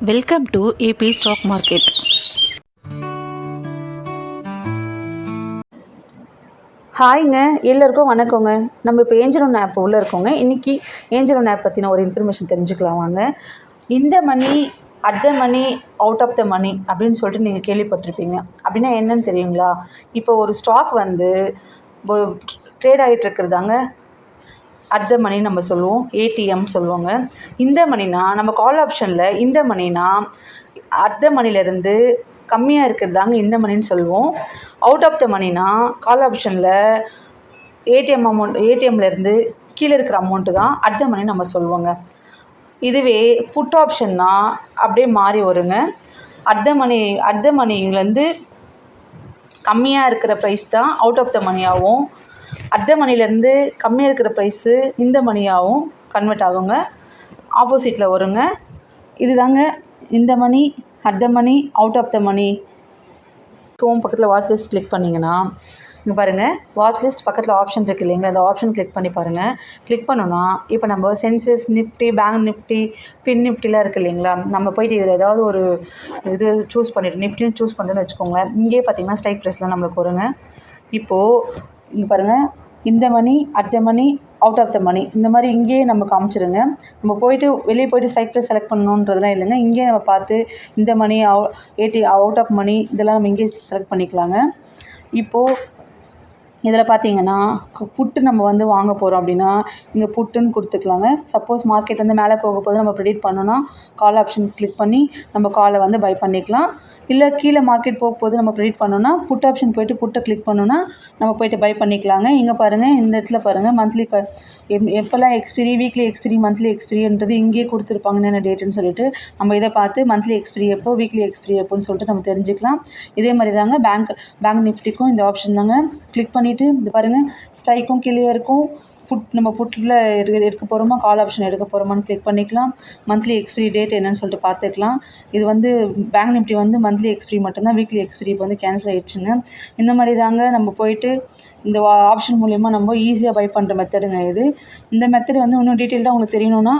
Welcome to AB stock market. ஹாய்ங்க, எல்லாருக்கும் வணக்கங்க. நம்ம இப்போ ஏஞ்சல் ஒன் ஆப் உள்ளே இருக்கோங்க. இன்றைக்கி ஏஞ்சல் ஒன் ஆப் பற்றின ஒரு இன்ஃபர்மேஷன் தெரிஞ்சுக்கலாம் வாங்க. இந்த money at the money out of the money அப்படின்னு சொல்லிட்டு நீங்கள் கேள்விப்பட்டிருப்பீங்க. அப்படின்னா என்னன்னு தெரியுங்களா? இப்போ ஒரு ஸ்டாக் வந்து ட்ரேட் ஆகிட்டு இருக்கிறதாங்க அட் த மணி நம்ம சொல்லுவோம், ஏடிஎம் சொல்லுவோங்க. இந்த மணினா நம்ம கால் ஆப்ஷனில் இந்த மணினா அட் த மணிலேருந்து கம்மியாக இருக்கிறதாங்க இந்த மணின்னு சொல்லுவோம். அவுட் ஆஃப் த மணினா கால் ஆப்ஷனில் ஏடிஎம்லேருந்து கீழே இருக்கிற அமௌண்ட்டு தான் அட் த மணி நம்ம சொல்லுவோங்க. இதுவே புட் ஆப்ஷன்னா அப்படியே மாறி வருங்க. அட் த மணிலேருந்து கம்மியாக இருக்கிற ப்ரைஸ் தான் அவுட் ஆஃப் த மணியாகவும், அட் த மணிலேருந்து கம்மியாக இருக்கிற ப்ரைஸு இந்த மணியாகவும் கன்வெர்ட் ஆகுங்க. ஆப்போசிட்டில் வருங்க. இது தாங்க இந்த money, at the money, out of the money. Home பக்கத்தில் வாட்ச் லிஸ்ட் கிளிக் பண்ணிங்கன்னா இங்கே பாருங்கள், வாட்ச் லிஸ்ட் பக்கத்தில் ஆப்ஷன் இருக்குது இல்லைங்களா? அந்த ஆப்ஷன் கிளிக் பண்ணி பாருங்கள். கிளிக் பண்ணோன்னா இப்போ நம்ம சென்செக்ஸ், நிஃப்டி, பேங்க் நிஃப்டி, ஃபின் நிஃப்டிலாம் இருக்குது இல்லைங்களா? நம்ம போய்ட்டு இதில் ஏதாவது ஒரு இது சூஸ் பண்ணிவிட்டு நிஃப்டின்னு சூஸ் பண்ணுறதுன்னு வச்சுக்கோங்களேன். இங்கேயே பார்த்தீங்கன்னா ஸ்ட்ரைக் ப்ரைஸ்லாம் நம்மளுக்கு வருங்க. இப்போது இங்கே பாருங்கள், இந்த money, at the money, out of the money, இந்த மாதிரி இங்கேயே நம்ம காமிச்சிருங்க. நம்ம போய்ட்டு வெளியே போய்ட்டு ஸ்ட்ரைக் ப்ரைஸ் செலக்ட் பண்ணணுன்றதுலாம் இல்லைங்க. இங்கேயே நம்ம பார்த்து இந்த மணி, அவுட் ஆஃப் மணி இதெல்லாம் நம்ம இங்கேயே செலக்ட் பண்ணிக்கலாங்க. இப்போது இதில் பார்த்தீங்கன்னா புட்டு நம்ம வந்து வாங்க போகிறோம் அப்படின்னா இங்கே புட்டுன்னு கொடுத்துக்கலாங்க. சப்போஸ் மார்க்கெட் வந்து மேலே போக போது நம்ம ப்ரெடிக்ட் பண்ணோன்னா கால் ஆப்ஷன் கிளிக் பண்ணி நம்ம காலை வந்து பை பண்ணிக்கலாம். இல்லை கீழே மார்க்கெட் போக போது நம்ம ப்ரெடிக்ட் பண்ணோன்னா புட் ஆப்ஷன் போய்ட்டு புட்டை கிளிக் பண்ணோன்னா நம்ம போய்ட்டு பை பண்ணிக்கலாங்க. இங்கே பாருங்கள், இந்த இடத்துல பாருங்கள், மந்த்லி எப்போல்லாம் எக்ஸ்பிரி, வீக்லி எக்ஸ்பிரி, மந்த்லி எக்ஸ்பிரின்றது இங்கேயே கொடுத்துருப்பாங்க என்ன டேட்டுன்னு சொல்லிட்டு நம்ம இதை பார்த்து மந்த்லி எக்ஸ்பிரி எப்போ, வீக்லி எக்ஸ்பிரி எப்போன்னு சொல்லிட்டு நம்ம தெரிஞ்சுக்கலாம். இதே மாதிரி தாங்க பேங்க் நிஃப்டிக்கும் இந்த ஆப்ஷன் தாங்க. கிளிக் பண்ணிவிட்டு இது பாருங்கள், ஸ்ட்ரைக்கும் கீழே இருக்கும். நம்ம புட்டில் எடுக்க போகிறோமா, கால் ஆப்ஷன் எடுக்க போகிறோமான்னு கிளிக் பண்ணிக்கலாம். மந்த்லி எக்ஸ்பிரி டேட் என்னன்னு சொல்லிட்டு பார்த்துக்கலாம். இது வந்து பேங்க் நிஃப்டி வந்து மந்த்லி எக்ஸ்பிரி மட்டும்தான், வீக்லி எக்ஸ்பிரி இப்போ வந்து கேன்சல் ஆகிடுச்சுங்க. இந்த மாதிரி தாங்க நம்ம போயிட்டு இந்த ஆப்ஷன் மூலயமா நம்ம ஈஸியாக பை பண்ணுற மெத்தடுங்க இது. இந்த மெத்தட் வந்து இன்னும் டீட்டெயில்டாக உங்களுக்கு தெரியணும்னா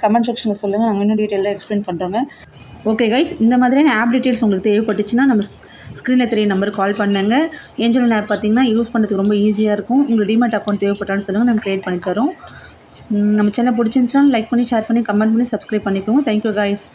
கமெண்ட் செக்ஷனில் சொல்லுங்கள், நாங்கள் இன்னும் டீட்டெயிலாக எக்ஸ்பிளைன் பண்ணுறோங்க. ஓகே கைஸ், இந்த மாதிரியான ஆப் டீட்டெயில்ஸ் உங்களுக்கு தேவைப்பட்டுச்சுன்னா நம்ம ஸ்க்ரீனில் தெரிய நம்பருக்கு கால் பண்ணுங்க. ஏஞ்சல் ஒன் ஆப் பார்த்திங்கன்னா யூஸ் பண்ணுறதுக்கு ரொம்ப ஈஸியாக இருக்கும். உங்களுக்கு டிமேட் அக்கௌண்ட் தேவைப்பட்டான்னு சொல்லுங்கள், நம்ம க்ரியேட் பண்ணி தரோம். நம்ம சேனல் பிடிச்சிருந்துச்சுன்னா லைக் பண்ணி, ஷேர் பண்ணி, கமெண்ட் பண்ணி, சப்ஸ்கிரைப் பண்ணிக்கோங்க. Thank you guys.